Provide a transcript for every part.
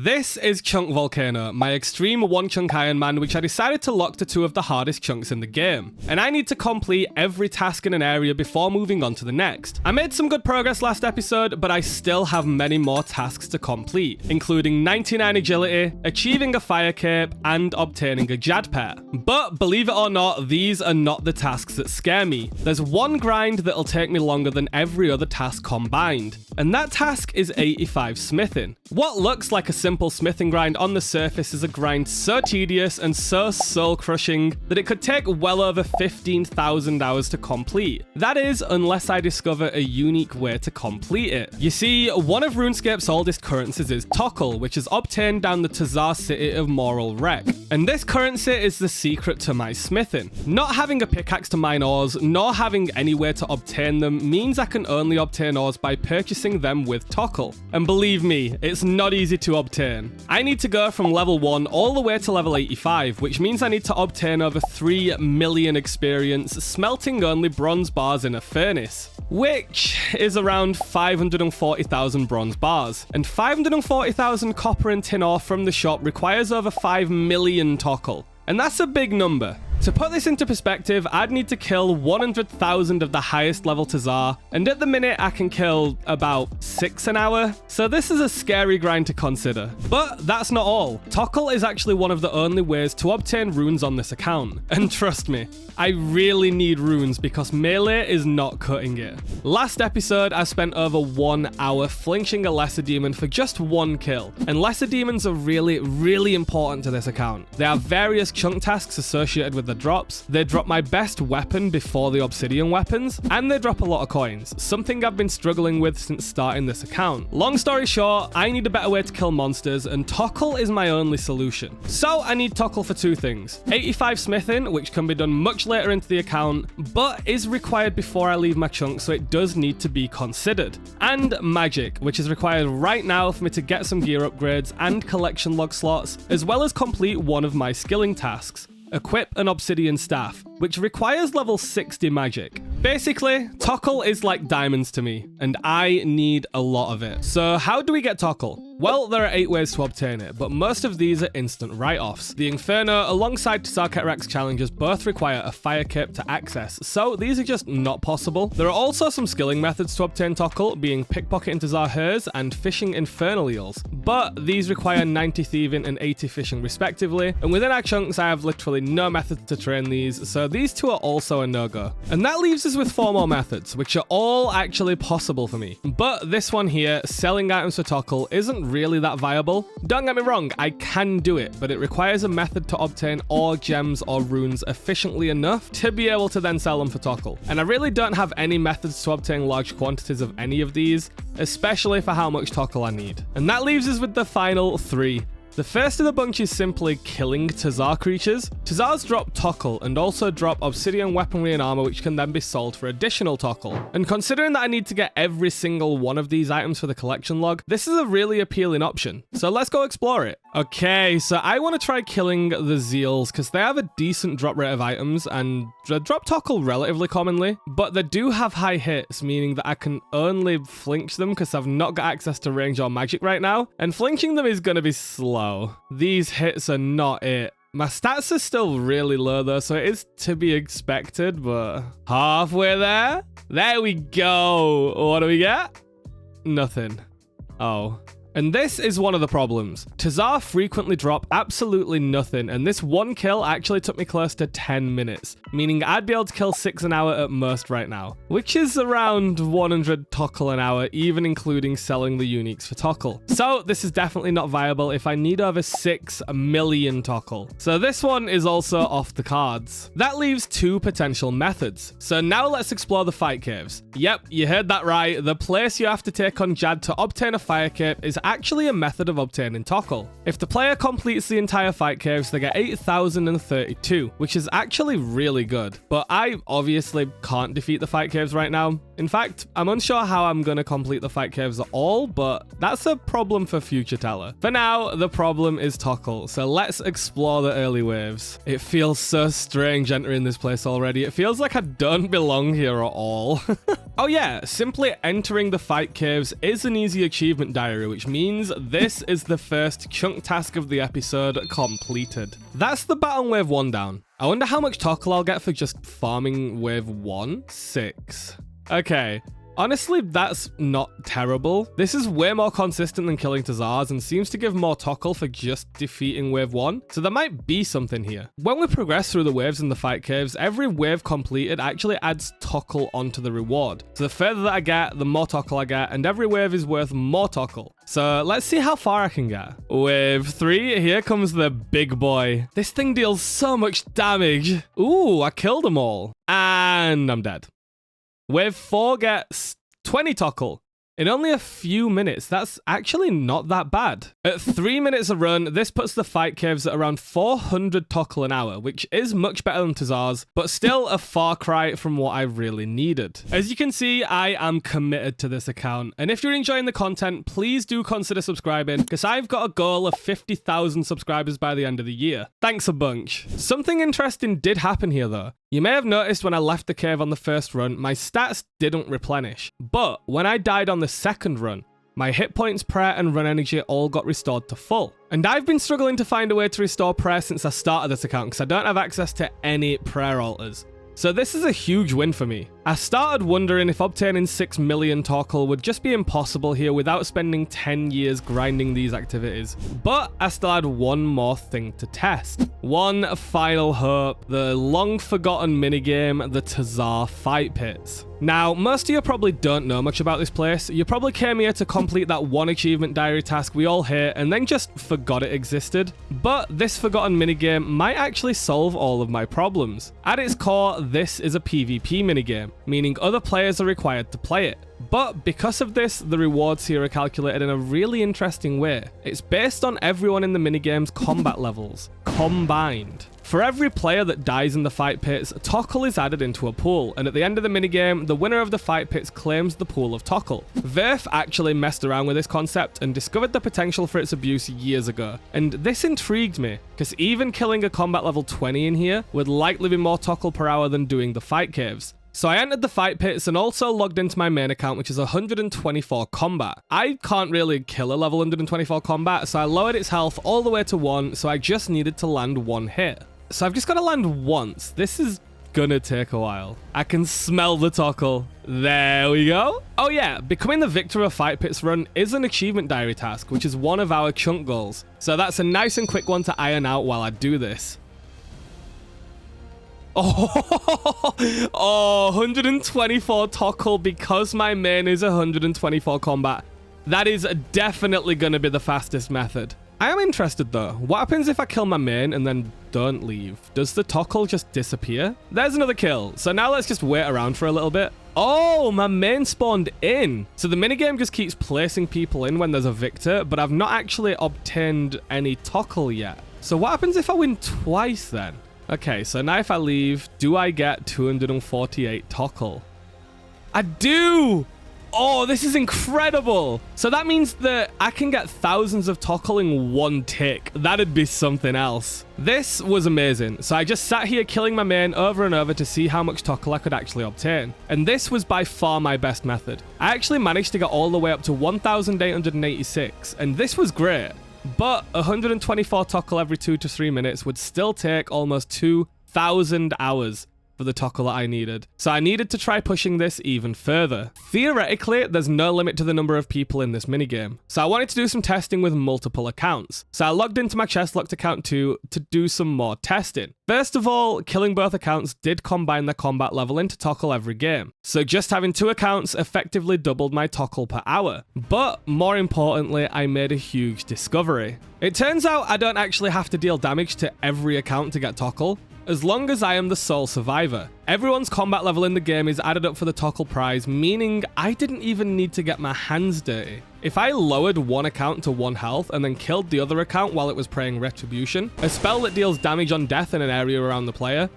This is Chunk Volcano, my Extreme Onechunk Ironman, which I decided to lock to 2 of the hardest chunks in the game. And I need to complete every task in an area before moving on to the next. I made some good progress last episode, but I still have many more tasks to complete, including 99 agility, achieving a fire cape, and obtaining a Tzhaar pair. But believe it or not, these are not the tasks that scare me. There's one grind that'll take me longer than every other task combined, and that task is 85 smithing. What looks like a simple smithing grind on the surface is a grind so tedious and so soul-crushing that it could take well over 15,000 hours to complete. That is, unless I discover a unique way to complete it. You see, one of Runescape's oldest currencies is tokkul, which is obtained down the Tzhaar city of moral wreck. And this currency is the secret to my smithing. Not having a pickaxe to mine ores, nor having any way to obtain them, means I can only obtain ores by purchasing them with tokkul. And believe me, it's not easy to obtain. I need to go from level 1 all the way to level 85, which means I need to obtain over 3 million experience smelting only bronze bars in a furnace, which is around 540,000 bronze bars. And 540,000 copper and tin ore from the shop requires over 5 million tokkul. And that's a big number. To put this into perspective, I'd need to kill 100,000 of the highest level Tzhaar, and at the minute I can kill about 6 an hour, so this is a scary grind to consider. But that's not all. Tokkul is actually one of the only ways to obtain runes on this account, and trust me, I really need runes because melee is not cutting it. Last episode, I spent over 1 hour flinching a lesser demon for just 1 kill, and lesser demons are really important to this account. There are various chunk tasks associated with the drops, they drop my best weapon before the obsidian weapons, and they drop a lot of coins, something I've been struggling with since starting this account. Long story short, I need a better way to kill monsters, and tokkul is my only solution. So I need tokkul for 2 things. 85 smithing, which can be done much later into the account, but is required before I leave my chunk, so it does need to be considered. And magic, which is required right now for me to get some gear upgrades and collection log slots, as well as complete one of my skilling tasks. Equip an obsidian staff, which requires level 60 magic. Basically, tokkul is like diamonds to me, and I need a lot of it. So how do we get tokkul? Well, there are 8 ways to obtain it, but most of these are instant write-offs. The Inferno alongside Tzhaar challenges both require a fire cape to access, so these are just not possible. There are also some skilling methods to obtain tokkul, being pickpocketing Tzhaar hers and fishing infernal eels, but these require 90 thieving and 80 fishing respectively, and within our chunks I have literally no methods to train these, so these 2 are also a no-go. And that leaves us with 4 more methods, which are all actually possible for me. But this one here, selling items for tokkul, isn't really that viable. Don't get me wrong, I can do it, but it requires a method to obtain ore, gems, or runes efficiently enough to be able to then sell them for tokkul. And I really don't have any methods to obtain large quantities of any of these, especially for how much tokkul I need. And that leaves us with the final 3. The first of the bunch is simply killing Tzhaar creatures. Tzhaars drop tokkul and also drop obsidian weaponry and armor, which can then be sold for additional tokkul. And considering that I need to get every single one of these items for the collection log, this is a really appealing option. So let's go explore it. Okay, so I want to try killing the Zeals because they have a decent drop rate of items and they drop tokkul relatively commonly, but they do have high hits, meaning that I can only flinch them because I've not got access to range or magic right now, and flinching them is going to be slow. These hits are not it. My stats are still really low though, so it is to be expected, but halfway there? There we go. What do we get? Nothing. Oh. And this is one of the problems. Tzhaar frequently drop absolutely nothing, and this 1 kill actually took me close to 10 minutes, meaning I'd be able to kill 6 an hour at most right now, which is around 100 tokkul an hour, even including selling the uniques for tokkul. So this is definitely not viable if I need over 6 million tokkul. So this one is also off the cards. That leaves 2 potential methods. So now let's explore the fight caves. Yep, you heard that right. The place you have to take on Tzhaar to obtain a fire cape is actually a method of obtaining tokkul. If the player completes the entire fight caves, they get 8,032, which is actually really good. But I obviously can't defeat the fight caves right now. In fact, I'm unsure how I'm going to complete the fight caves at all, but that's a problem for future Teller. For now, the problem is tokkul, so let's explore the early waves. It feels so strange entering this place already. It feels like I don't belong here at all. Oh yeah, simply entering the fight caves is an easy achievement diary, which means this is the first chunk task of the episode completed. That's the battle wave 1 down. I wonder how much tokkul I'll get for just farming wave 1? 6. Okay. Honestly, that's not terrible. This is way more consistent than killing Tzhaars and seems to give more tokkul for just defeating wave 1, so there might be something here. When we progress through the waves in the fight caves, every wave completed actually adds tokkul onto the reward. So the further that I get, the more tokkul I get, and every wave is worth more tokkul. So let's see how far I can get. Wave 3, here comes the big boy. This thing deals so much damage. Ooh, I killed them all. And I'm dead. Wave 4 gets 20 tokkul in only a few minutes. That's actually not that bad. At 3 minutes a run, this puts the fight caves at around 400 tokkul an hour, which is much better than Tzhaar's, but still a far cry from what I really needed. As you can see, I am committed to this account, and if you're enjoying the content, please do consider subscribing, because I've got a goal of 50,000 subscribers by the end of the year. Thanks a bunch. Something interesting did happen here though. You may have noticed when I left the cave on the first run, my stats didn't replenish. But when I died on the second run, my hit points, prayer, and run energy all got restored to full. And I've been struggling to find a way to restore prayer since I started this account because I don't have access to any prayer altars. So this is a huge win for me. I started wondering if obtaining 6 million tokkul would just be impossible here without spending 10 years grinding these activities. But I still had one more thing to test. One final hope, the long forgotten minigame, the Tzhaar fight pits. Now, most of you probably don't know much about this place. You probably came here to complete that one achievement diary task we all hate and then just forgot it existed. But this forgotten minigame might actually solve all of my problems. At its core, this is a PvP minigame, meaning other players are required to play it. But because of this, the rewards here are calculated in a really interesting way. It's based on everyone in the minigame's combat levels, combined. For every player that dies in the fight pits, tokkul is added into a pool, and at the end of the minigame, the winner of the fight pits claims the pool of tokkul. Verf actually messed around with this concept and discovered the potential for its abuse years ago, and this intrigued me, because even killing a combat level 20 in here would likely be more tokkul per hour than doing the fight caves. So I entered the fight pits and also logged into my main account, which is 124 combat. I can't really kill a level 124 combat, so I lowered its health all the way to 1, so I just needed to land one hit. So I've just got to land once. This is gonna take a while. I can smell the tokkul. There we go. Oh yeah, becoming the victor of a fight pits run is an achievement diary task, which is one of our chunk goals. So that's a nice and quick one to iron out while I do this. Oh, 124 tokkul because my main is 124 combat. That is definitely going to be the fastest method. I am interested though. What happens if I kill my main and then don't leave? Does the tokkul just disappear? There's another kill. So now let's just wait around for a little bit. Oh, my main spawned in. So the minigame just keeps placing people in when there's a victor, but I've not actually obtained any tokkul yet. So what happens if I win twice then? Okay, so now if I leave, do I get 248 tokkul? I do! Oh, this is incredible! So that means that I can get thousands of tokkul in one tick. That'd be something else. This was amazing. So I just sat here killing my main over and over to see how much tokkul I could actually obtain. And this was by far my best method. I actually managed to get all the way up to 1,886, and this was great. But 124 tokkul every 2 to 3 minutes would still take almost 2,000 hours for the tokkul that I needed. So I needed to try pushing this even further. Theoretically, there's no limit to the number of people in this minigame. So I wanted to do some testing with multiple accounts. So I logged into my chest locked account 2 to do some more testing. First of all, killing both accounts did combine their combat level into tokkul every game. So just having 2 accounts effectively doubled my tokkul per hour. But more importantly, I made a huge discovery. It turns out I don't actually have to deal damage to every account to get tokkul, as long as I am the sole survivor. Everyone's combat level in the game is added up for the tokkul prize, meaning I didn't even need to get my hands dirty. If I lowered one account to 1 health and then killed the other account while it was praying Retribution, a spell that deals damage on death in an area around the player,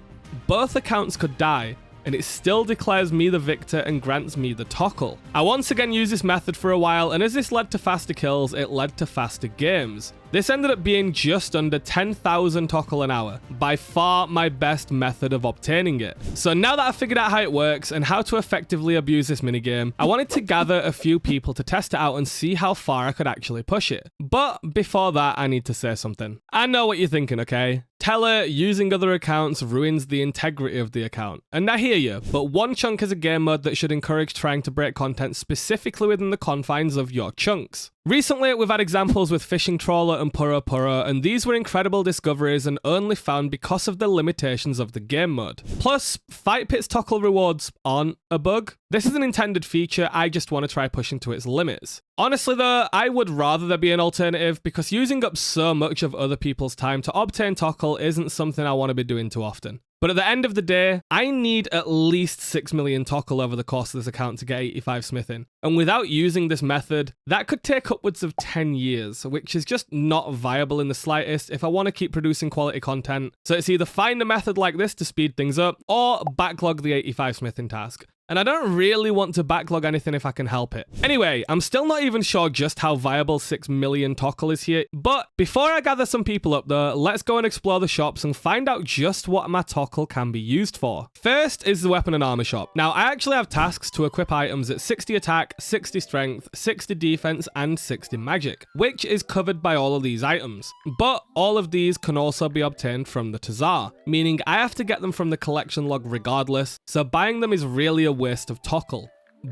both accounts could die, and it still declares me the victor and grants me the tokkul. I once again used this method for a while, and as this led to faster kills, it led to faster games. This ended up being just under 10,000 tokkul an hour, by far my best method of obtaining it. So now that I've figured out how it works and how to effectively abuse this minigame, I wanted to gather a few people to test it out and see how far I could actually push it. But before that, I need to say something. I know what you're thinking, okay? Tellacon using other accounts ruins the integrity of the account. And I hear you, but Onechunk is a game mode that should encourage trying to break content specifically within the confines of your chunks. Recently, we've had examples with Fishing Trawler and Purra Purra, and these were incredible discoveries and only found because of the limitations of the game mode. Plus, Fight Pit's tokkul rewards aren't a bug. This is an intended feature, I just want to try pushing to its limits. Honestly though, I would rather there be an alternative, because using up so much of other people's time to obtain tokkul isn't something I want to be doing too often. But at the end of the day, I need at least 6 million tokkul over the course of this account to get 85 smithing. And without using this method, that could take upwards of 10 years, which is just not viable in the slightest if I want to keep producing quality content. So it's either find a method like this to speed things up, or backlog the 85 smithing task. And I don't really want to backlog anything if I can help it. Anyway, I'm still not even sure just how viable 6 million tokkul is here, but before I gather some people up though, let's go and explore the shops and find out just what my tokkul can be used for. First is the weapon and armor shop. Now, I actually have tasks to equip items at 60 attack, 60 strength, 60 defense, and 60 magic, which is covered by all of these items. But all of these can also be obtained from the Tzhaar, meaning I have to get them from the collection log regardless, so buying them is really a waste of tokkul.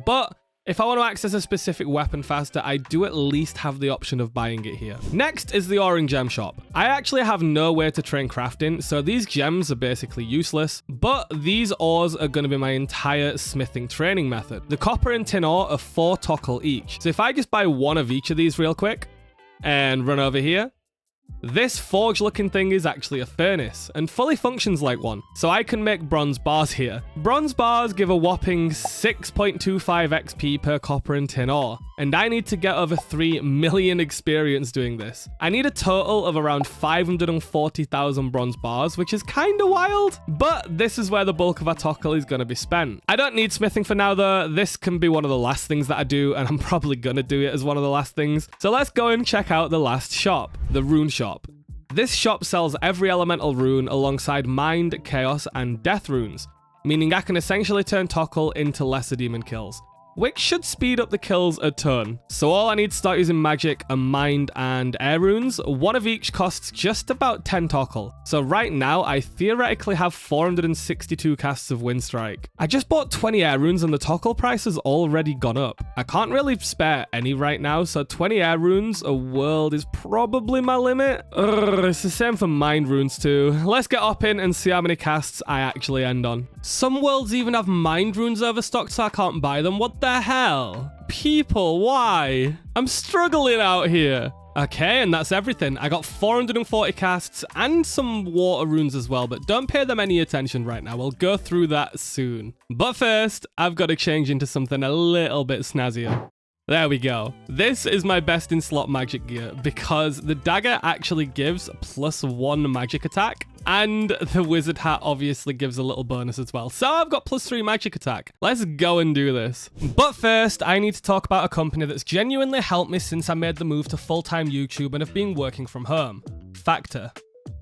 But if I want to access a specific weapon faster, I do at least have the option of buying it here. Next is the ore and gem shop. I actually have no way to train crafting, so these gems are basically useless, but these ores are going to be my entire smithing training method. The copper and tin ore are 4 tokkul each, so if I just buy one of each of these real quick and run over here, this forge looking thing is actually a furnace and fully functions like one, so I can make bronze bars here. Bronze bars give a whopping 6.25 XP per copper and tin ore, and I need to get over 3 million experience doing this. I need a total of around 540,000 bronze bars, which is kinda wild, but this is where the bulk of our tokkul is gonna be spent. I don't need smithing for now though. This can be one of the last things that I do, and I'm probably gonna do it as one of the last things. So let's go and check out the last shop, the rune shop. This shop sells every elemental rune alongside mind, chaos, and death runes, meaning I can essentially turn tokkul into lesser demon kills, which should speed up the kills a ton. So all I need to start using magic are mind and air runes. One of each costs just about 10 tokkul. So right now, I theoretically have 462 casts of Windstrike. I just bought 20 air runes and the tokkul price has already gone up. I can't really spare any right now, so 20 air runes a world is probably my limit. It's the same for mind runes too. Let's get up in and see how many casts I actually end on. Some worlds even have mind runes overstocked, so I can't buy them. What the hell? People, why? I'm struggling out here. Okay, and that's everything. I got 440 casts and some water runes as well, but don't pay them any attention right now. We'll go through that soon. But first, I've got to change into something a little bit snazzier. There we go. This is my best in slot magic gear because the dagger actually gives +1 magic attack, and the wizard hat obviously gives a little bonus as well. So I've got +3 magic attack. Let's go and do this. But first, I need to talk about a company that's genuinely helped me since I made the move to full-time YouTube and have been working from home. Factor.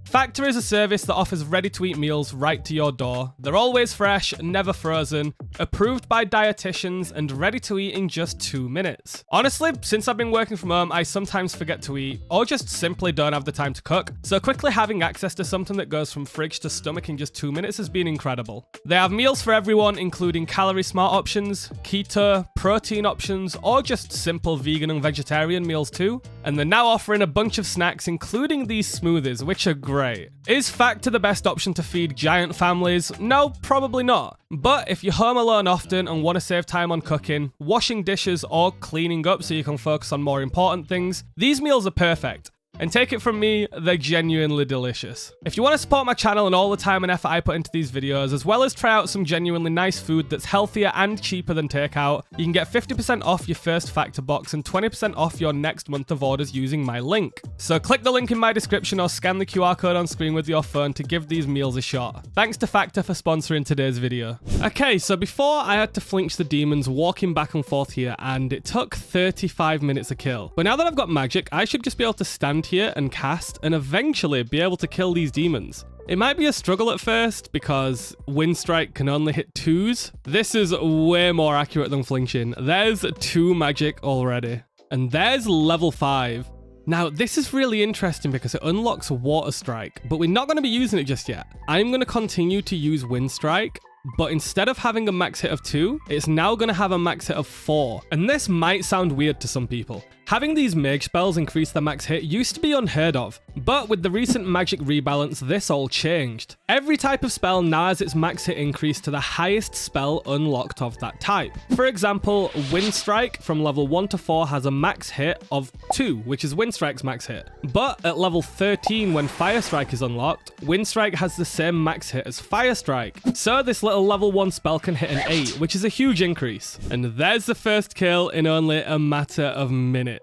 Factor is a service that offers ready-to-eat meals right to your door. They're always fresh, never frozen, approved by dietitians, and ready to eat in just 2 minutes. Honestly, since I've been working from home, I sometimes forget to eat, or just simply don't have the time to cook, so quickly having access to something that goes from fridge to stomach in just 2 minutes has been incredible. They have meals for everyone, including calorie-smart options, keto, protein options, or just simple vegan and vegetarian meals too, and they're now offering a bunch of snacks, including these smoothies, which are great. Is Factor the best option to feed giant families? No, probably not. But if you're home alone often and want to save time on cooking, washing dishes, or cleaning up so you can focus on more important things, these meals are perfect. And take it from me, they're genuinely delicious. If you want to support my channel and all the time and effort I put into these videos, as well as try out some genuinely nice food that's healthier and cheaper than takeout, you can get 50% off your first factor box and 20% off your next month of orders using my link. So click the link in my description or scan the QR code on screen with your phone to give these meals a shot. Thanks to Factor for sponsoring today's video. Okay, so before I had to flinch the demons walking back and forth here, and it took 35 minutes a kill. But now that I've got magic, I should just be able to stand here and cast and eventually be able to kill these demons. It might be a struggle at first because Wind Strike can only hit 2s. This is way more accurate than flinching. There's 2 magic already. And there's level 5. Now, this is really interesting because it unlocks Water Strike, but we're not going to be using it just yet. I'm going to continue to use Wind Strike, but instead of having a max hit of 2, it's now going to have a max hit of 4. And this might sound weird to some people. Having these mage spells increase the max hit used to be unheard of, but with the recent magic rebalance, this all changed. Every type of spell now has its max hit increased to the highest spell unlocked of that type. For example, Wind Strike from level 1 to 4 has a max hit of 2, which is Wind Strike's max hit. But at level 13, when Fire Strike is unlocked, Wind Strike has the same max hit as Fire Strike. So this little level 1 spell can hit an 8, which is a huge increase. And there's the first kill in only a matter of minutes.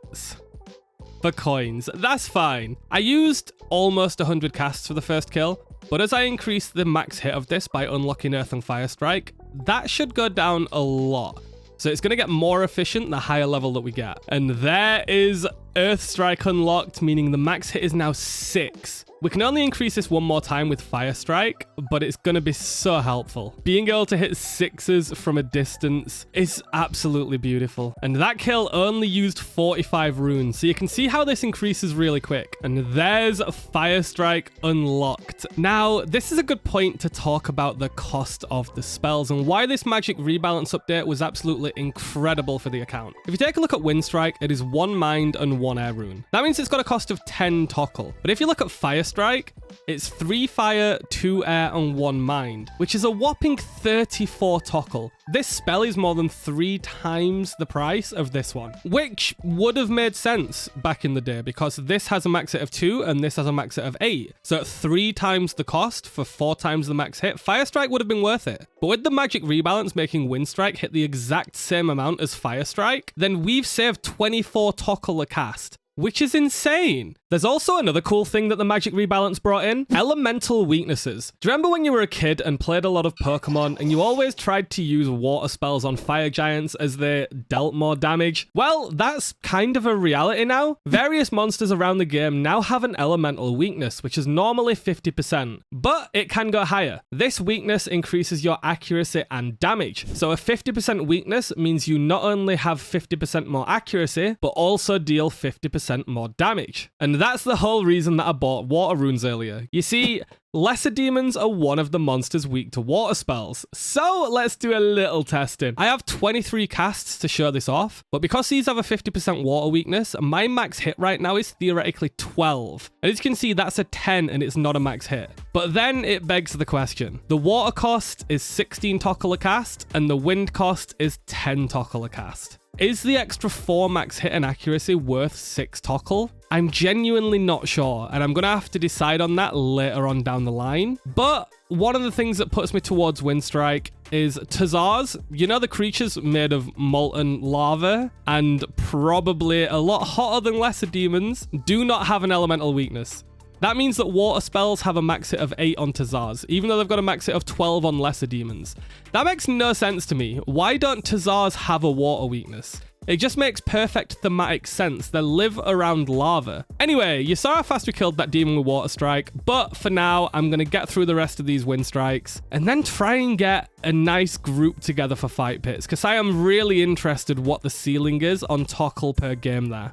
For coins, that's fine. I used almost 100 casts for the first kill, but as I increase the max hit of this by unlocking Earth and Fire Strike, that should go down a lot. So it's going to get more efficient the higher level that we get. And there is Earth Strike unlocked, meaning the max hit is now 6. We can only increase this one more time with Fire Strike, but it's going to be so helpful. Being able to hit 6s from a distance is absolutely beautiful. And that kill only used 45 runes, so you can see how this increases really quick. And there's Fire Strike unlocked. Now, this is a good point to talk about the cost of the spells and why this magic rebalance update was absolutely incredible for the account. If you take a look at Wind Strike, it is 1 mind and 1 air rune. That means it's got a cost of 10 tokkul. But if you look at Fire Strike, it's 3 fire, 2 air, and 1 mind, which is a whopping 34 tokkul. This spell is more than 3 times the price of this one, which would have made sense back in the day because this has a max hit of 2 and this has a max hit of 8. So at 3 times the cost for 4 times the max hit, Fire Strike would have been worth it. But with the magic rebalance making Wind Strike hit the exact same amount as Fire Strike, then we've saved 24 tokkul a cast, which is insane. There's also another cool thing that the magic rebalance brought in: elemental weaknesses. Do you remember when you were a kid and played a lot of Pokemon and you always tried to use water spells on fire giants as they dealt more damage? Well, that's kind of a reality now. Various monsters around the game now have an elemental weakness, which is normally 50%, but it can go higher. This weakness increases your accuracy and damage. So a 50% weakness means you not only have 50% more accuracy, but also deal 50% more damage. And that's the whole reason that I bought water runes earlier. You see, lesser demons are one of the monsters weak to water spells. So let's do a little testing. I have 23 casts to show this off, but because these have a 50% water weakness, my max hit right now is theoretically 12. And as you can see, that's a 10 and it's not a max hit. But then it begs the question. The water cost is 16 tokkul a cast and the wind cost is 10 tokkul a cast. Is the extra 4 max hit and accuracy worth 6 tokkul? I'm genuinely not sure, and I'm going to have to decide on that later on down the line. But one of the things that puts me towards Wind Strike is Tzhaars. You know, the creatures made of molten lava and probably a lot hotter than lesser demons do not have an elemental weakness. That means that water spells have a max hit of 8 on Tzhaars, even though they've got a max hit of 12 on lesser demons. That makes no sense to me. Why don't Tzhaars have a water weakness? It just makes perfect thematic sense. They live around lava. Anyway, you saw how fast we killed that demon with Water Strike, but for now, I'm going to get through the rest of these Wind Strikes and then try and get a nice group together for fight pits, because I am really interested what the ceiling is on tokkul per game there.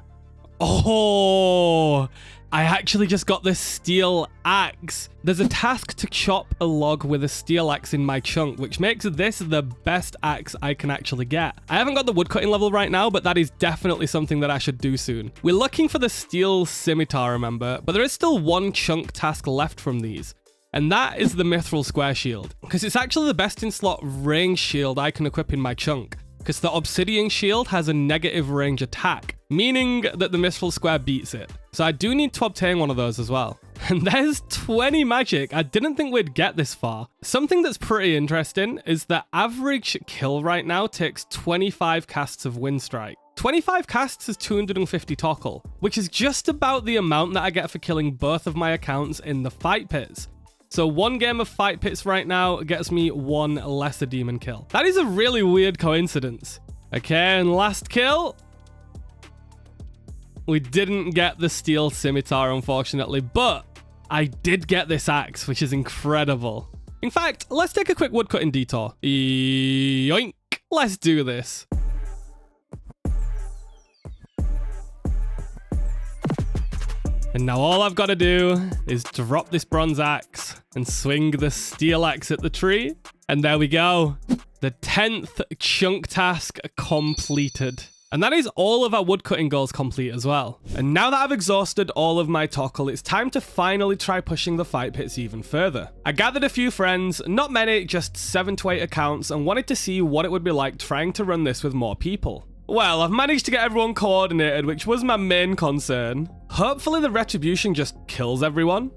Oh, I actually just got this steel axe. There's a task to chop a log with a steel axe in my chunk, which makes this the best axe I can actually get. I haven't got the woodcutting level right now, but that is definitely something that I should do soon. We're looking for the steel scimitar, remember, but there is still one chunk task left from these. And that is the Mithril square shield, because it's actually the best in slot range shield I can equip in my chunk, because the obsidian shield has a negative range attack. meaning that the Mithril square beats it. So I do need to obtain one of those as well. And there's 20 magic. I didn't think we'd get this far. Something that's pretty interesting is the average kill right now takes 25 casts of Wind Strike. 25 casts is 250 tokkul, which is just about the amount that I get for killing both of my accounts in the fight pits. So one game of fight pits right now gets me one lesser demon kill. That is a really weird coincidence. Okay, and last kill. We didn't get the steel scimitar, unfortunately, but I did get this axe, which is incredible. In fact, let's take a quick woodcutting detour. Yoink! Let's do this. And now all I've got to do is drop this bronze axe and swing the steel axe at the tree. And there we go. The 10th chunk task completed. And that is all of our woodcutting goals complete as well. And now that I've exhausted all of my tokkul, it's time to finally try pushing the fight pits even further. I gathered a few friends, not many, just 7 to 8 accounts, and wanted to see what it would be like trying to run this with more people. Well, I've managed to get everyone coordinated, which was my main concern. Hopefully the retribution just kills everyone.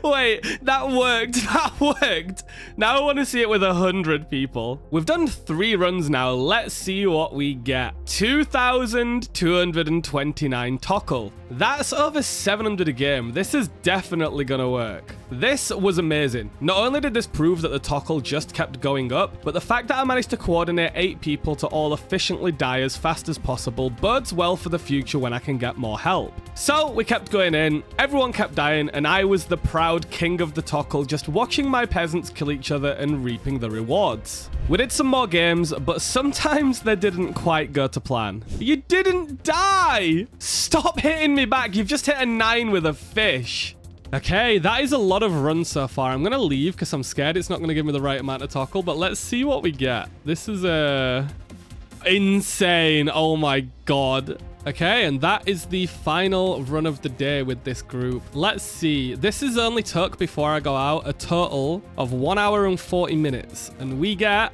Wait, that worked. That worked. Now I want to see it with 100 people. We've done 3 runs now. Let's see what we get. 2,229 tokkul. That's over 700 a game. This is definitely gonna work. This was amazing. Not only did this prove that the tokkul just kept going up, but the fact that I managed to coordinate 8 people to all efficiently die as fast as possible bodes well for the future when I can get more help. So we kept going in, everyone kept dying, and I was the proud king of the tokkul, just watching my peasants kill each other and reaping the rewards. We did some more games, but sometimes they didn't quite go to plan. You didn't die! Stop hitting me back, you've just hit a 9 with a fish. Okay, that is a lot of runs so far. I'm gonna leave because I'm scared it's not gonna give me the right amount of tokkul, but let's see what we get. This is insane. Oh my god. Okay, and that is the final run of the day with this group. Let's see. This is only took, before I go out, a total of 1 hour and 40 minutes. And we get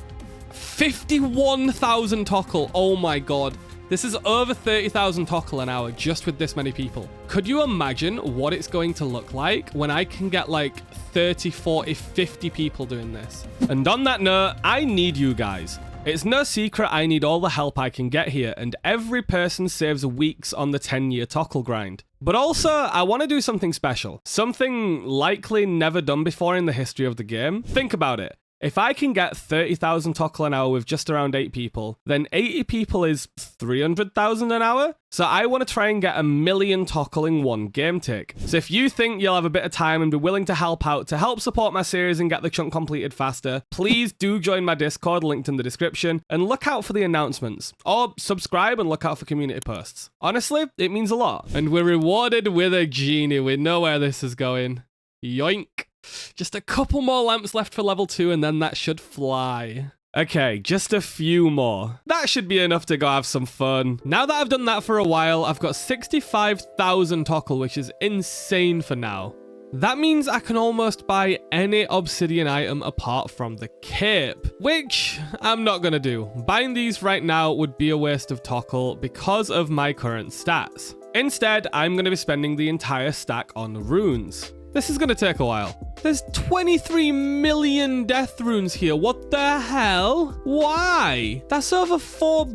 51,000 tokkul. Oh my god. This is over 30,000 tokkul an hour just with this many people. Could you imagine what it's going to look like when I can get like 30, 40, 50 people doing this? And on that note, I need you guys. It's no secret I need all the help I can get here, and every person saves weeks on the 10-year tokkul grind. But also, I want to do something special. Something likely never done before in the history of the game. Think about it. If I can get 30,000 tokkul an hour with just around 8 people, then 80 people is 300,000 an hour? So I want to try and get 1 million tokkul in one game tick. So if you think you'll have a bit of time and be willing to help out to help support my series and get the chunk completed faster, please do join my Discord linked in the description and look out for the announcements. Or subscribe and look out for community posts. Honestly, it means a lot. And we're rewarded with a genie. We know where this is going. Yoink. Just a couple more lamps left for level 2 and then that should fly. Okay, just a few more. That should be enough to go have some fun. Now that I've done that for a while, I've got 65,000 tokkul, which is insane for now. That means I can almost buy any obsidian item apart from the cape, which I'm not gonna do. Buying these right now would be a waste of tokkul because of my current stats. Instead, I'm gonna be spending the entire stack on runes. This is gonna take a while. There's 23 million death runes here. What the hell? Why? That's over 4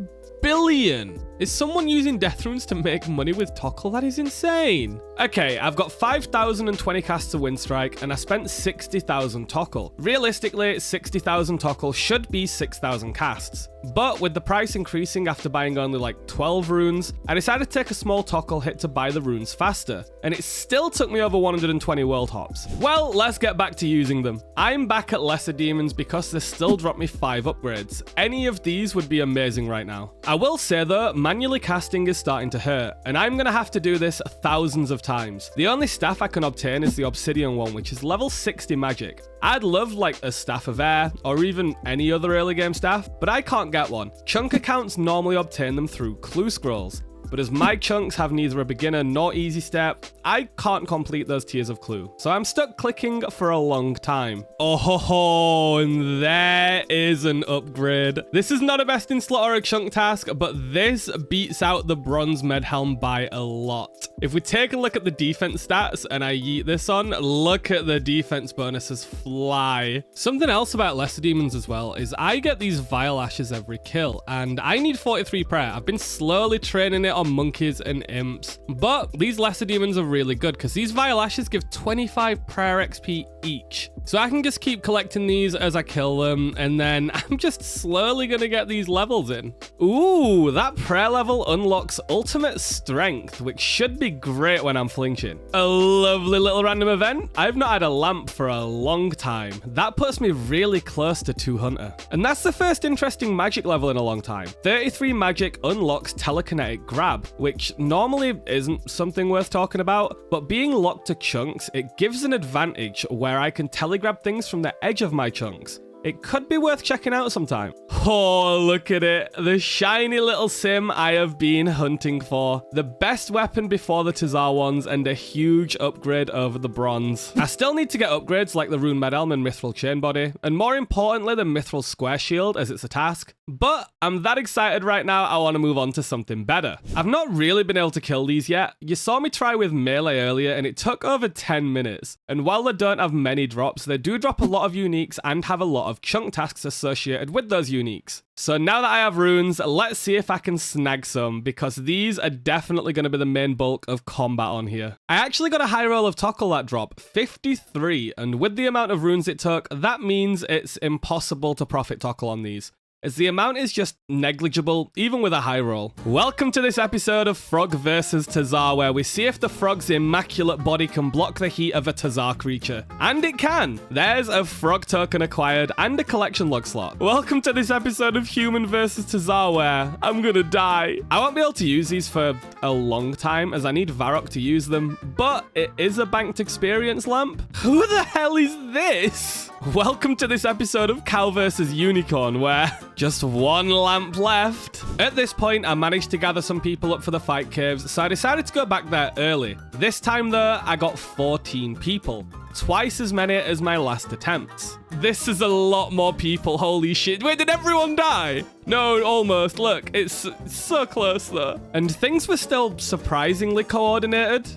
billion. Is someone using death runes to make money with tokkul? That is insane. Okay, I've got 5,020 casts of Wind Strike and I spent 60,000 tokkul. Realistically, 60,000 tokkul should be 6,000 casts. But with the price increasing after buying only like 12 runes, I decided to take a small tokkul hit to buy the runes faster. And it still took me over 120 world hops. Well, let's get back to using them. I'm back at lesser demons because they still dropped me 5 upgrades. Any of these would be amazing right now. I will say though, manually casting is starting to hurt, and I'm gonna have to do this thousands of times. The only staff I can obtain is the obsidian one, which is level 60 magic. I'd love like a staff of air, or even any other early game staff, but I can't get one. Chunk accounts normally obtain them through clue scrolls. But But as my chunks have neither a beginner nor easy step, I can't complete those tiers of clue. So I'm stuck clicking for a long time. Oh ho ho, and there is an upgrade. This is not a best in slot or a chunk task, but this beats out the bronze medhelm by a lot. If we take a look at the defense stats and I yeet this on, look at the defense bonuses fly. Something else about lesser demons as well is I get these vile ashes every kill, and I need 43 prayer. I've been slowly training it on monkeys and imps, but these lesser demons are really good because these vile ashes give 25 prayer XP each. So I can just keep collecting these as I kill them, and then I'm just slowly gonna get these levels in. Ooh, that prayer level unlocks ultimate strength, which should be great when I'm flinching. A lovely little random event. I've not had a lamp for a long time. That puts me really close to 200. And that's the first interesting magic level in a long time. 33 magic unlocks telekinetic grab, which normally isn't something worth talking about, but being locked to chunks, it gives an advantage where I can telegrab things from the edge of my chunks. It could be worth checking out sometime. Oh, look at it. The shiny little sim I have been hunting for. The best weapon before the Tzhaar ones and a huge upgrade over the bronze. I still need to get upgrades like the rune medhelm and Mithril chain body, and more importantly, the Mithril square shield as it's a task. But I'm that excited right now, I want to move on to something better. I've not really been able to kill these yet. You saw me try with melee earlier and it took over 10 minutes. And while they don't have many drops, they do drop a lot of uniques and have a lot of chunk tasks associated with those uniques. So now that I have runes, let's see if I can snag some, because these are definitely going to be the main bulk of combat on here. I actually got a high roll of tokkul that drop, 53, and with the amount of runes it took, that means it's impossible to profit tokkul on these, as the amount is just negligible, even with a high roll. Welcome to this episode of Frog vs Tzhaar, where we see if the frog's immaculate body can block the heat of a Tzhaar creature. And it can! There's a frog token acquired and a collection log slot. Welcome to this episode of Human vs Tzhaar, where I'm gonna die. I won't be able to use these for a long time, as I need Varrock to use them, but it is a banked experience lamp. Who the hell is this? Welcome to this episode of Cow vs Unicorn, where just one lamp left. At this point, I managed to gather some people up for the fight caves, so I decided to go back there early. This time though, I got 14 people. Twice as many as my last attempts. This is a lot more people, holy shit. Wait, did everyone die? No, almost. Look, it's so close though. And things were still surprisingly coordinated.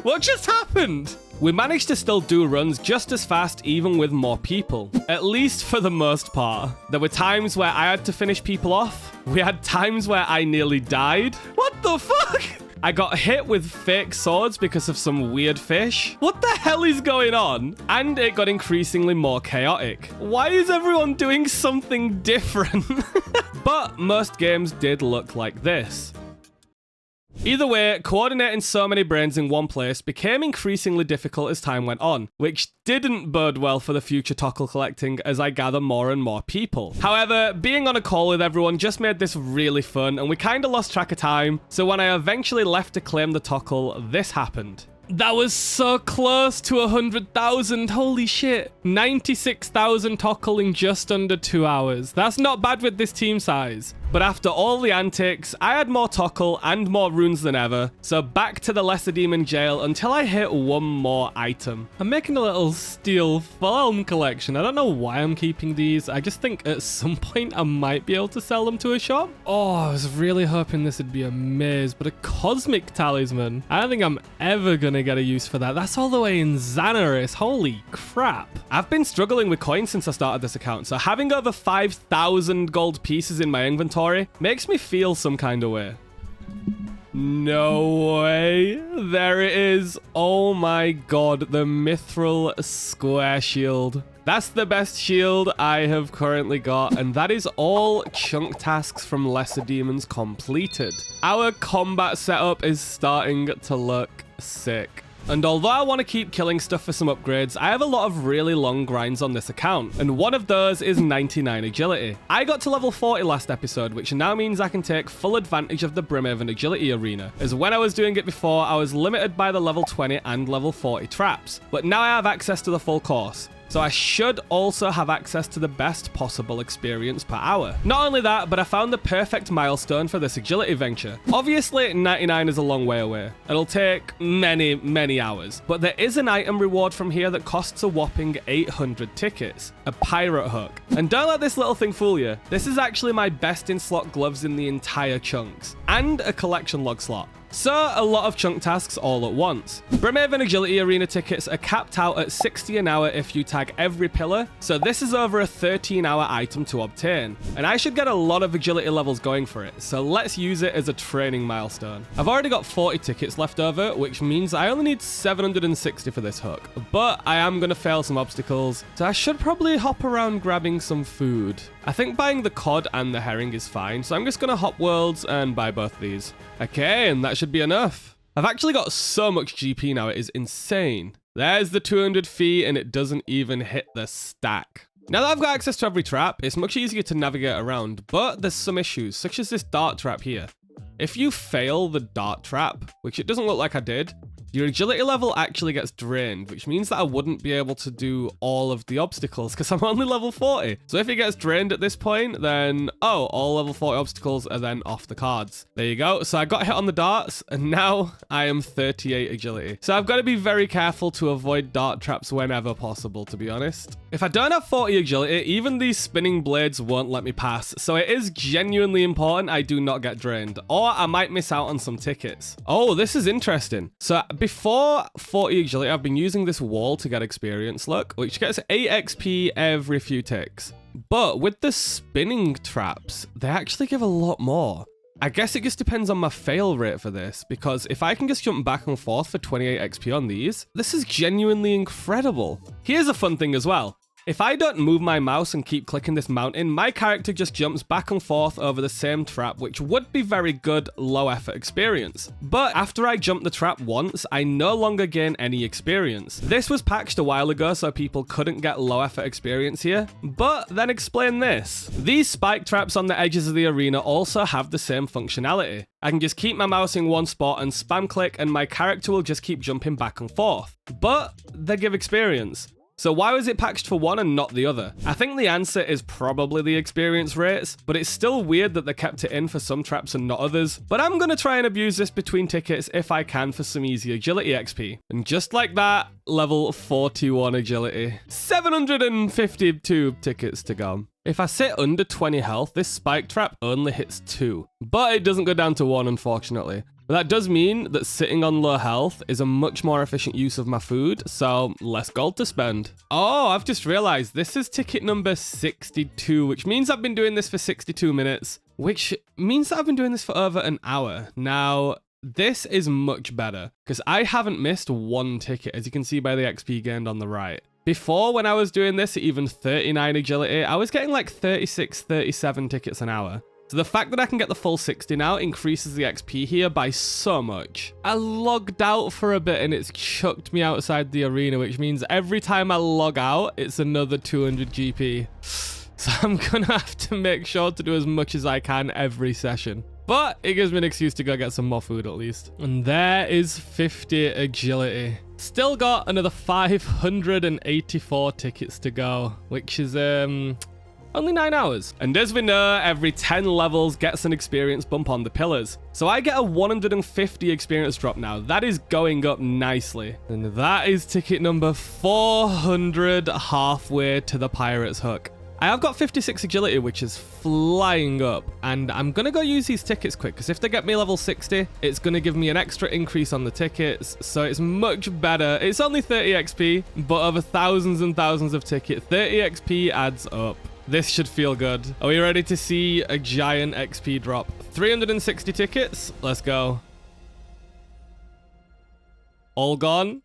What just happened? We managed to still do runs just as fast even with more people, at least for the most part. There were times where I had to finish people off. We had times where I nearly died. What the fuck? I got hit with fake swords because of some weird fish. What the hell is going on? And it got increasingly more chaotic. Why is everyone doing something different? But most games did look like this. Either way, coordinating so many brains in one place became increasingly difficult as time went on, which didn't bode well for the future tokkul collecting as I gather more and more people. However, being on a call with everyone just made this really fun, and we kinda lost track of time, so when I eventually left to claim the tokkul, this happened. That was so close to 100,000, holy shit. 96,000 tokkul in just under 2 hours. That's not bad with this team size. But after all the antics, I had more tokkul and more runes than ever, so back to the Lesser Demon jail until I hit one more item. I'm making a little steel farm collection. I don't know why I'm keeping these. I just think at some point I might be able to sell them to a shop. Oh, I was really hoping this would be a maze, but a cosmic talisman. I don't think I'm ever gonna get a use for that. That's all the way in Xanaris. Holy crap. I've been struggling with coins since I started this account, so having over 5,000 gold pieces in my inventory makes me feel some kind of way. No way. There it is. Oh my god, the Mithril square shield. That's the best shield I have currently got, and that is all chunk tasks from Lesser Demons completed. Our combat setup is starting to look sick. And although I want to keep killing stuff for some upgrades, I have a lot of really long grinds on this account, and one of those is 99 agility. I got to level 40 last episode, which now means I can take full advantage of the Brimhaven agility arena, as when I was doing it before, I was limited by the level 20 and level 40 traps, but now I have access to the full course. So I should also have access to the best possible experience per hour. Not only that, but I found the perfect milestone for this agility venture. Obviously, 99 is a long way away. It'll take many hours. But there is an item reward from here that costs a whopping 800 tickets. A pirate hook. And don't let this little thing fool you. This is actually my best in slot gloves in the entire chunks. And a collection log slot. So, a lot of chunk tasks all at once. Brimhaven Agility Arena tickets are capped out at 60 an hour if you tag every pillar, so this is over a 13-hour item to obtain. And I should get a lot of agility levels going for it, so let's use it as a training milestone. I've already got 40 tickets left over, which means I only need 760 for this hook. But I am going to fail some obstacles, so I should probably hop around grabbing some food. I think buying the cod and the herring is fine, so I'm just going to hop worlds and buy both these. Okay, and that should be enough. I've actually got so much GP now, it is insane. There's the 200 feet, and it doesn't even hit the stack. Now that I've got access to every trap, it's much easier to navigate around, but there's some issues, such as this dart trap here. If you fail the dart trap, which it doesn't look like I did, your agility level actually gets drained, which means that I wouldn't be able to do all of the obstacles because I'm only level 40. So if it gets drained at this point, then, oh, all level 40 obstacles are then off the cards. There you go. So I got hit on the darts and now I am 38 agility. So I've got to be very careful to avoid dart traps whenever possible, to be honest. If I don't have 40 agility, even these spinning blades won't let me pass. So it is genuinely important I do not get drained, or I might miss out on some tickets. Oh, this is interesting. So before 40 agility, I've been using this wall to get experience luck, which gets 8 XP every few ticks. But with the spinning traps, they actually give a lot more. I guess it just depends on my fail rate for this, because if I can just jump back and forth for 28 XP on these, this is genuinely incredible. Here's a fun thing as well. If I don't move my mouse and keep clicking this mountain, my character just jumps back and forth over the same trap, which would be very good low effort experience. But after I jump the trap once, I no longer gain any experience. This was patched a while ago so people couldn't get low effort experience here. But then explain this. These spike traps on the edges of the arena also have the same functionality. I can just keep my mouse in one spot and spam click and my character will just keep jumping back and forth. But they give experience. So why was it patched for one and not the other? I think the answer is probably the experience rates, but it's still weird that they kept it in for some traps and not others. But I'm going to try and abuse this between tickets if I can for some easy agility XP. And just like that, level 41 agility. 752 tickets to go. If I sit under 20 health, this spike trap only hits 2. But it doesn't go down to 1, unfortunately. But that does mean that sitting on low health is a much more efficient use of my food, so less gold to spend. Oh, I've just realized this is ticket number 62, which means I've been doing this for 62 minutes, which means that I've been doing this for over an hour. Now, this is much better, because I haven't missed one ticket, as you can see by the XP gained on the right. Before, when I was doing this at even 39 agility, I was getting like 36, 37 tickets an hour. So the fact that I can get the full 60 now increases the XP here by so much. I logged out for a bit and it's chucked me outside the arena, which means every time I log out, it's another 200 GP. So I'm gonna have to make sure to do as much as I can every session. But it gives me an excuse to go get some more food at least. And there is 50 agility. Still got another 584 tickets to go, which is only 9 hours. And as we know, every 10 levels gets an experience bump on the pillars. So I get a 150 experience drop now. That is going up nicely. And that is ticket number 400 halfway to the Pirate's Hook. I have got 56 agility, which is flying up, and I'm going to go use these tickets quick, because if they get me level 60, it's going to give me an extra increase on the tickets, so it's much better. It's only 30 XP, but over thousands and thousands of tickets, 30 XP adds up. This should feel good. Are we ready to see a giant XP drop? 360 tickets. Let's go. All gone.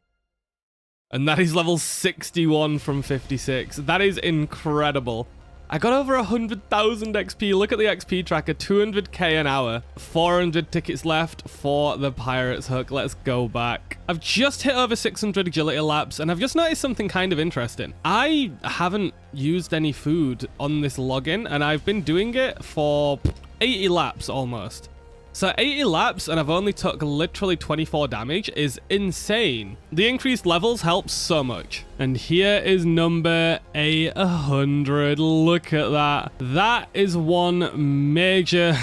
And that is level 61 from 56. That is incredible. I got over 100,000 XP. Look at the XP tracker, 200k an hour. 400 tickets left for the Pirate's Hook. Let's go back. I've just hit over 600 agility laps, and I've just noticed something kind of interesting. I haven't used any food on this login, and I've been doing it for 80 laps almost. So 80 laps and I've only took literally 24 damage is insane. The increased levels help so much. And here is number 800. Look at that. That is one major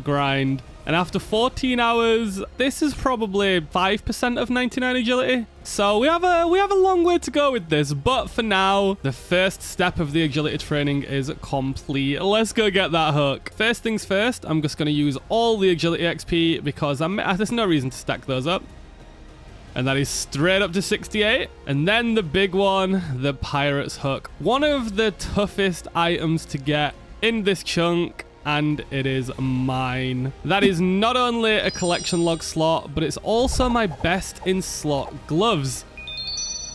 grind. And after 14 hours, this is probably 5% of 99 agility. So we have a long way to go with this. But for now, the first step of the agility training is complete. Let's go get that hook. First things first, I'm just going to use all the agility XP because there's no reason to stack those up. And that is straight up to 68. And then the big one, the pirate's hook. One of the toughest items to get in this chunk. And it is mine. That is not only a collection log slot, but it's also my best in slot gloves.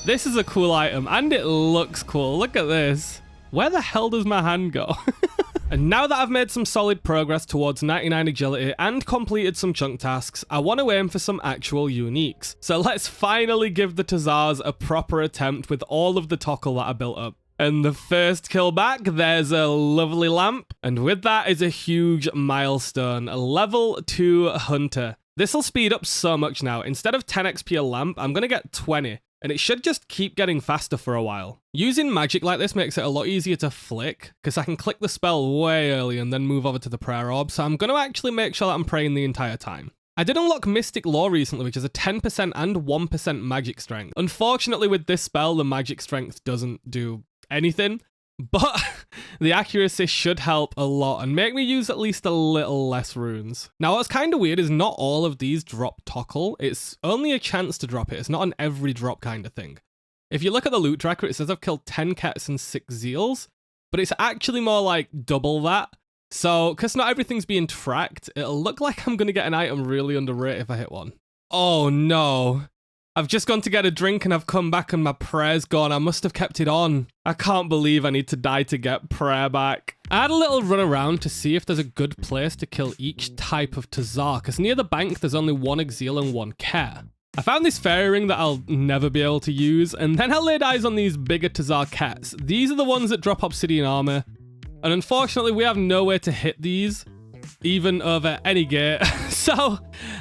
This is a cool item and it looks cool. Look at this. Where the hell does my hand go? And now that I've made some solid progress towards 99 agility and completed some chunk tasks, I want to aim for some actual uniques. So let's finally give the Tzhaars a proper attempt with all of the tokkul that I built up. And the first kill back, there's a lovely lamp. And with that is a huge milestone, a level 2 hunter. This will speed up so much now. Instead of 10 XP a lamp, I'm going to get 20. And it should just keep getting faster for a while. Using magic like this makes it a lot easier to flick, because I can click the spell way early and then move over to the prayer orb. So I'm going to actually make sure that I'm praying the entire time. I did unlock Mystic Law recently, which is a 10% and 1% magic strength. Unfortunately, with this spell, the magic strength doesn't do anything, but the accuracy should help a lot and make me use at least a little less runes. Now, what's kind of weird is not all of these drop tokkul. It's only a chance to drop it. It's not an every drop kind of thing. If you look at the loot tracker, it says I've killed 10 cats and 6 zeals, but it's actually more like double that. So, because not everything's being tracked, it'll look like I'm going to get an item really underrated if I hit one. Oh no. I've just gone to get a drink and I've come back and my prayer's gone. I must have kept it on. I can't believe I need to die to get prayer back. I had a little run around to see if there's a good place to kill each type of Tzhaar, because near the bank there's only 1 exil and 1 care. I found this fairy ring that I'll never be able to use, and then I laid eyes on these bigger Tzhaar cats. These are the ones that drop obsidian armor, and unfortunately we have nowhere to hit these, even over any gate. So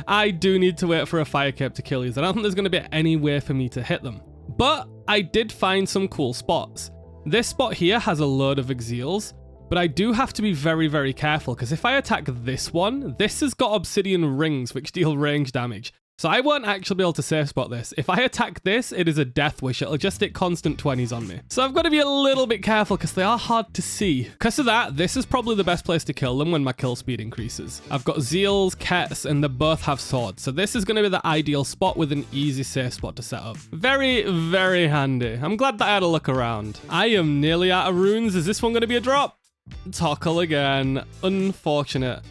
I do need to wait for a fire cape to kill these. I don't think there's going to be any way for me to hit them. But I did find some cool spots. This spot here has a load of exils, but I do have to be very careful, because if I attack this one, this has got obsidian rings which deal range damage. So I won't actually be able to safe spot this. If I attack this, it is a death wish. It'll just hit constant 20s on me. So I've got to be a little bit careful because they are hard to see. Because of that, this is probably the best place to kill them when my kill speed increases. I've got zeals, kets, and they both have swords. So this is going to be the ideal spot with an easy safe spot to set up. Very handy. I'm glad that I had a look around. I am nearly out of runes. Is this one going to be a drop? Tokkul again. Unfortunate.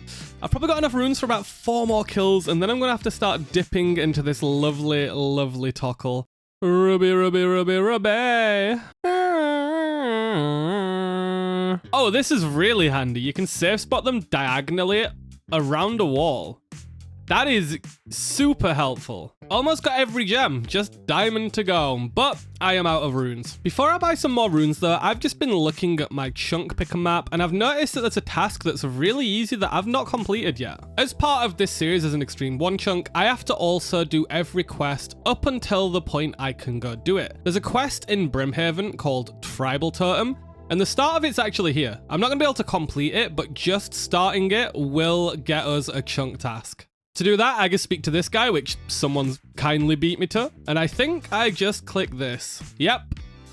I've probably got enough runes for about 4 more kills, and then I'm going to have to start dipping into this lovely tokkul. Ruby. Oh, this is really handy. You can safe spot them diagonally around a wall. That is super helpful. Almost got every gem, just diamond to go, but I am out of runes. Before I buy some more runes though, I've just been looking at my chunk picker map and I've noticed that there's a task that's really easy that I've not completed yet. As part of this series as an Xtreme Onechunk, I have to also do every quest up until the point I can go do it. There's a quest in Brimhaven called Tribal Totem, and the start of it's actually here. I'm not gonna be able to complete it, but just starting it will get us a chunk task. To do that, I just speak to this guy, which someone's kindly beat me to. And I think I just click this. Yep.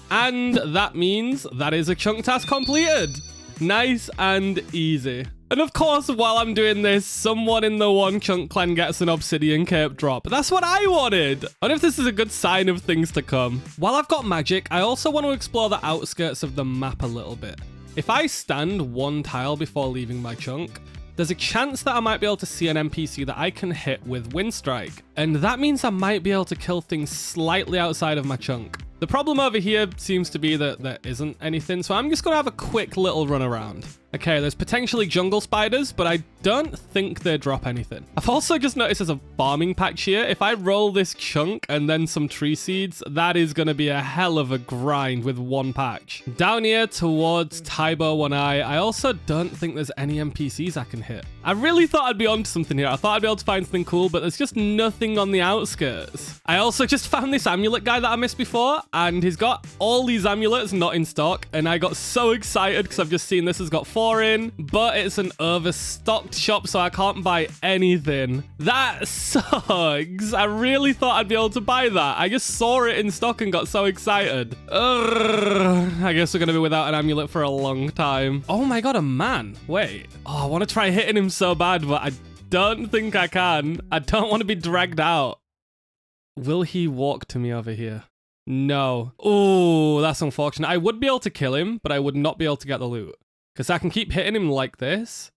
And that means that is a chunk task completed. Nice and easy. And of course, while I'm doing this, someone in the Onechunk clan gets an obsidian cape drop. That's what I wanted. I wonder if this is a good sign of things to come. While I've got magic, I also want to explore the outskirts of the map a little bit. If I stand 1 tile before leaving my chunk, there's a chance that I might be able to see an NPC that I can hit with Wind Strike. And that means I might be able to kill things slightly outside of my chunk. The problem over here seems to be that there isn't anything, so I'm just going to have a quick little run around. Okay, there's potentially jungle spiders, but I don't think they drop anything. I've also just noticed there's a farming patch here. If I roll this chunk and then some tree seeds, that is going to be a hell of a grind with one patch. Down here towards Tybo One Eye, I also don't think there's any NPCs I can hit. I really thought I'd be onto something here. I thought I'd be able to find something cool, but there's just nothing on the outskirts. I also just found this amulet guy that I missed before, and he's got all these amulets not in stock, and I got so excited because I've just seen this has got 4 in, but it's an overstocked shop, so I can't buy anything. That sucks. I really thought I'd be able to buy that. I just saw it in stock and got so excited. Ugh. I guess we're gonna be without an amulet for a long time. Oh my god, a man. Wait. Oh, I want to try hitting him so bad, but I don't think I can. I don't want to be dragged out. Will he walk to me over here? No. Oh, that's unfortunate. I would be able to kill him, but I would not be able to get the loot. Because I can keep hitting him like this.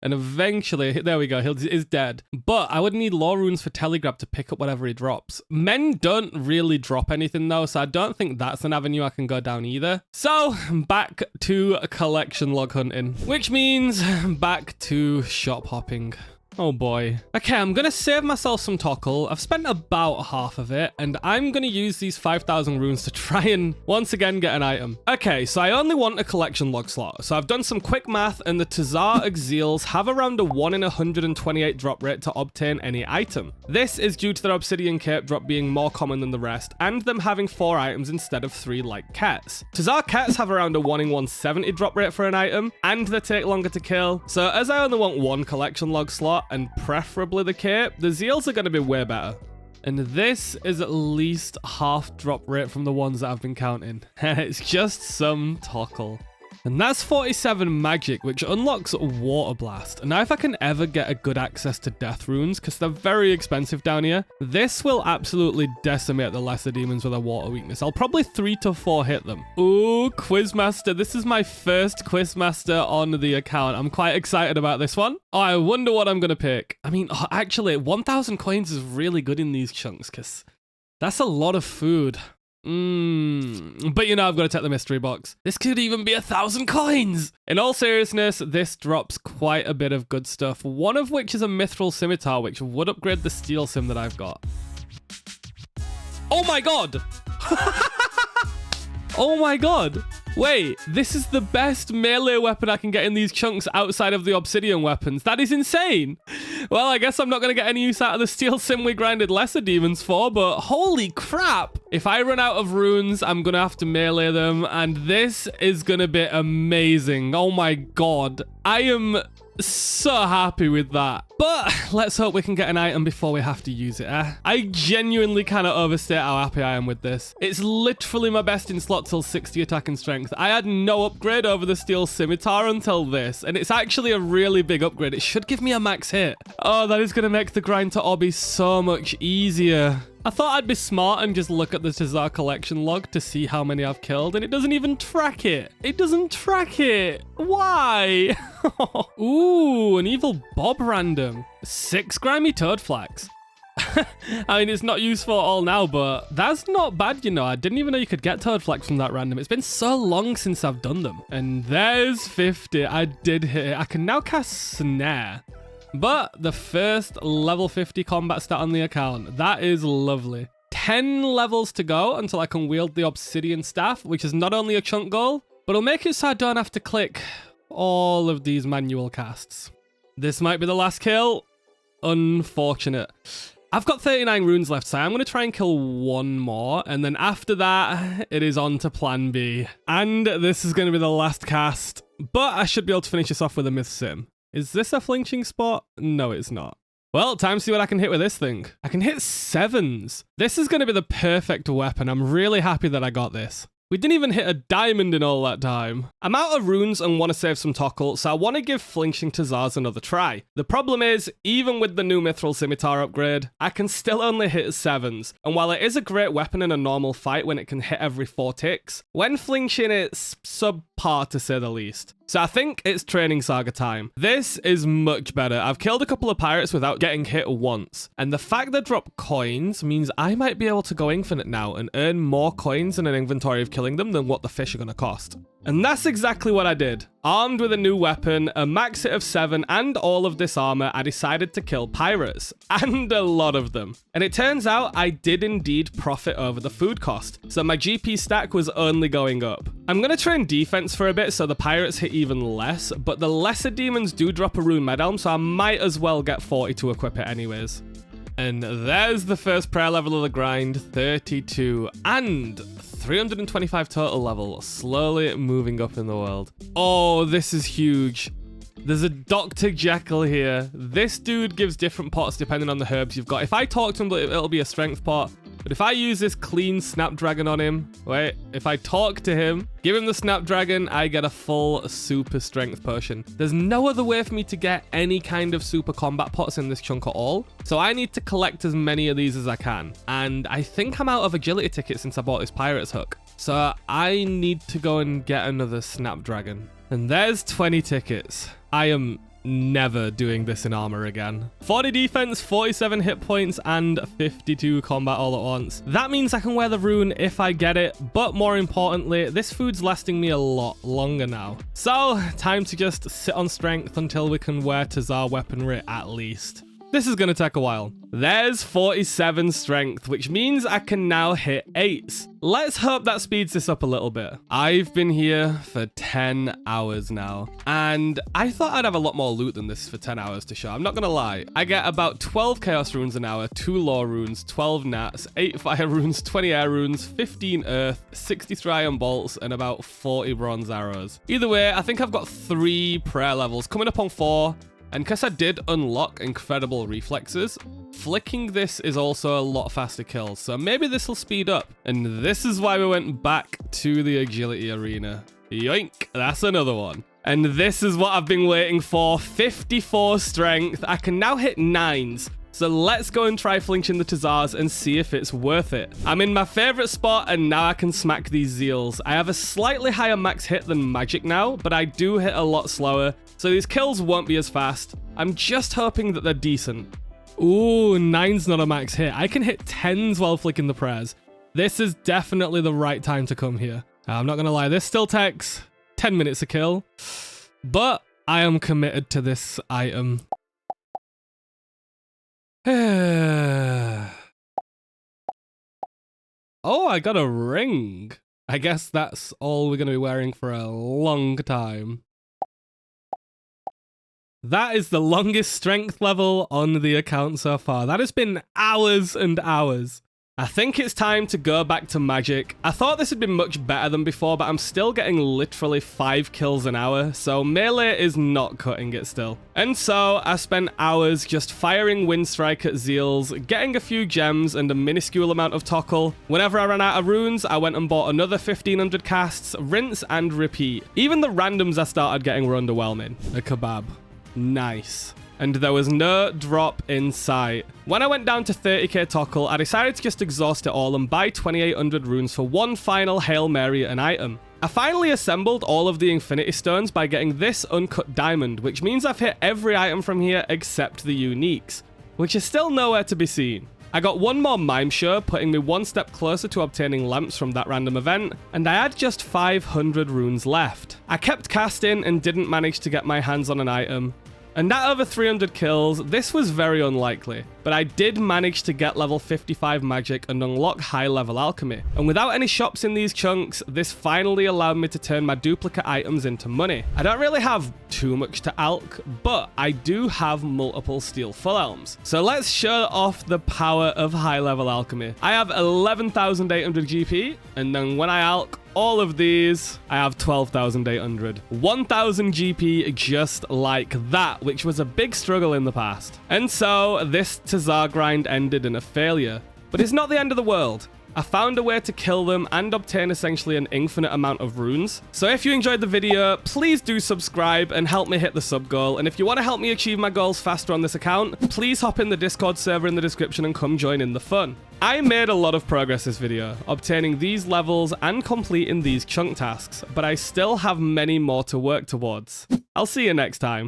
And eventually, there we go, he's dead. But I would need lore runes for Telegrab to pick up whatever he drops. Men don't really drop anything though, so I don't think that's an avenue I can go down either. So, back to collection log hunting. Which means back to shop hopping. Oh boy. Okay, I'm gonna save myself some tokkul. I've spent about half of it, and I'm gonna use these 5,000 runes to try and once again get an item. Okay, so I only want a collection log slot. So I've done some quick math, and the Tzhaar exiles have around a 1 in 128 drop rate to obtain any item. This is due to their obsidian cape drop being more common than the rest, and them having 4 items instead of 3 like cats. Tzhaar cats have around a 1 in 170 drop rate for an item, and they take longer to kill. So as I only want 1 collection log slot, and preferably the cape, the zeals are going to be way better. And this is at least half drop rate from the ones that I've been counting. It's just some tokkul. And that's 47 magic, which unlocks Water Blast. And now if I can ever get a good access to death runes, because they're very expensive down here, this will absolutely decimate the lesser demons with a water weakness. I'll probably 3 to 4 hit them. Ooh, Quizmaster. This is my first Quizmaster on the account. I'm quite excited about this one. Oh, I wonder what I'm going to pick. I mean, actually, 1,000 coins is really good in these chunks, because that's a lot of food. But you know, I've got to take the mystery box. This could even be 1,000 coins. In all seriousness, this drops quite a bit of good stuff. One of which is a Mithril scimitar, which would upgrade the steel sim that I've got. Oh my god! Oh my god! Wait, this is the best melee weapon I can get in these chunks outside of the obsidian weapons. That is insane. Well, I guess I'm not going to get any use out of the steel sim we grinded lesser demons for, but holy crap. If I run out of runes, I'm going to have to melee them, and this is going to be amazing. Oh my god. I am so happy with that. But let's hope we can get an item before we have to use it, eh? I genuinely cannot overstate how happy I am with this. It's literally my best in slot till 60 attack and strength. I had no upgrade over the steel scimitar until this, and it's actually a really big upgrade. It should give me a max hit. Oh, that is going to make the grind to obby so much easier. I thought I'd be smart and just look at the Tzhaar collection log to see how many I've killed, and it doesn't even track it. It doesn't track it. Why? Ooh, an evil Bob random. 6 grimy toad flax. I mean, it's not useful at all now, but that's not bad, you know. I didn't even know you could get toad flax from that random. It's been so long since I've done them. And there's 50. I did hit it. I can now cast Snare. But the first level 50 combat stat on the account, that is lovely. 10 levels to go until I can wield the obsidian staff, which is not only a chunk goal, but it'll make it so I don't have to click all of these manual casts. This might be the last kill. Unfortunate. I've got 39 runes left, so I'm going to try and kill 1 more, and then after that, it is on to plan B. And this is going to be the last cast, but I should be able to finish this off with a myth sim. Is this a flinching spot? No, it's not. Well, time to see what I can hit with this thing. I can hit 7s. This is going to be the perfect weapon. I'm really happy that I got this. We didn't even hit a diamond in all that time. I'm out of runes and want to save some tokkul, so I want to give flinching Tzhaars another try. The problem is, even with the new Mithril scimitar upgrade, I can still only hit 7s. And while it is a great weapon in a normal fight when it can hit every 4 ticks, when flinching it's subpar to say the least. So I think it's training saga time. This is much better. I've killed a couple of pirates without getting hit once. And the fact they drop coins means I might be able to go infinite now and earn more coins in an inventory of killing them than what the fish are going to cost. And that's exactly what I did. Armed with a new weapon, a max hit of 7, and all of this armor, I decided to kill pirates. And a lot of them. And it turns out I did indeed profit over the food cost. So my GP stack was only going up. I'm going to train defense for a bit so the pirates hit even less, but the lesser demons do drop a rune med elm, so I might as well get 40 to equip it anyways. And there's the first prayer level of the grind, 32, and 325 total level, slowly moving up in the world. Oh, this is huge. There's a Dr. Jekyll here. This dude gives different pots depending on the herbs you've got. If I talk to him, it'll be a strength pot. But if I use this clean Snapdragon on him, wait, if I talk to him, give him the Snapdragon, I get a full super strength potion. There's no other way for me to get any kind of super combat pots in this chunk at all. So I need to collect as many of these as I can. And I think I'm out of agility tickets since I bought this pirate's hook. So I need to go and get another Snapdragon. And there's 20 tickets. I am never doing this in armor again. 40 defense, 47 hit points, and 52 combat all at once. That means I can wear the rune if I get it, but more importantly, this food's lasting me a lot longer now. So, time to just sit on strength until we can wear Tzhaar weaponry at least. This is going to take a while. There's 47 strength, which means I can now hit 8s. Let's hope that speeds this up a little bit. I've been here for 10 hours now, and I thought I'd have a lot more loot than this for 10 hours to show. I'm not going to lie. I get about 12 chaos runes an hour, 2 lore runes, 12 nats, 8 fire runes, 20 air runes, 15 earth, 63 iron bolts, and about 40 bronze arrows. Either way, I think I've got 3 prayer levels, coming up on 4. And because I did unlock incredible reflexes, flicking this is also a lot faster kills, so maybe this will speed up. And this is why we went back to the agility arena. Yoink, that's another one. And this is what I've been waiting for, 54 strength. I can now hit 9s. So let's go and try flinching the Tzhaars and see if it's worth it. I'm in my favorite spot and now I can smack these zeals. I have a slightly higher max hit than magic now, but I do hit a lot slower, so these kills won't be as fast. I'm just hoping that they're decent. Ooh, 9's not a max hit. I can hit 10s while flicking the prayers. This is definitely the right time to come here. I'm not gonna lie, this still takes 10 minutes to kill, but I am committed to this item. Oh, I got a ring. I guess that's all we're going to be wearing for a long time. That is the longest strength level on the account so far. That has been hours and hours. I think it's time to go back to magic. I thought this had been much better than before, but I'm still getting literally 5 kills an hour, so melee is not cutting it still. And so I spent hours just firing wind strike at zeals, getting a few gems and a minuscule amount of tokkul. Whenever I ran out of runes, I went and bought another 1500 casts, rinse and repeat. Even the randoms I started getting were underwhelming. A kebab. Nice. And there was no drop in sight. When I went down to 30k tokkul, I decided to just exhaust it all and buy 2800 runes for one final Hail Mary an item. I finally assembled all of the Infinity Stones by getting this uncut diamond, which means I've hit every item from here except the uniques, which is still nowhere to be seen. I got one more mime show, putting me one step closer to obtaining lamps from that random event, and I had just 500 runes left. I kept casting and didn't manage to get my hands on an item. And at over 300 kills, this was very unlikely, but I did manage to get level 55 magic and unlock high level alchemy. And without any shops in these chunks, this finally allowed me to turn my duplicate items into money. I don't really have too much to alch, but I do have multiple steel full elms. So let's show off the power of high level alchemy. I have 11,800 GP, and then when I alch all of these, I have 12,800. 1,000 GP just like that, which was a big struggle in the past. And so this Tzhaar grind ended in a failure, but it's not the end of the world. I found a way to kill them and obtain essentially an infinite amount of runes. So if you enjoyed the video, please do subscribe and help me hit the sub goal. And if you want to help me achieve my goals faster on this account, please hop in the Discord server in the description and come join in the fun. I made a lot of progress this video, obtaining these levels and completing these chunk tasks, but I still have many more to work towards. I'll see you next time.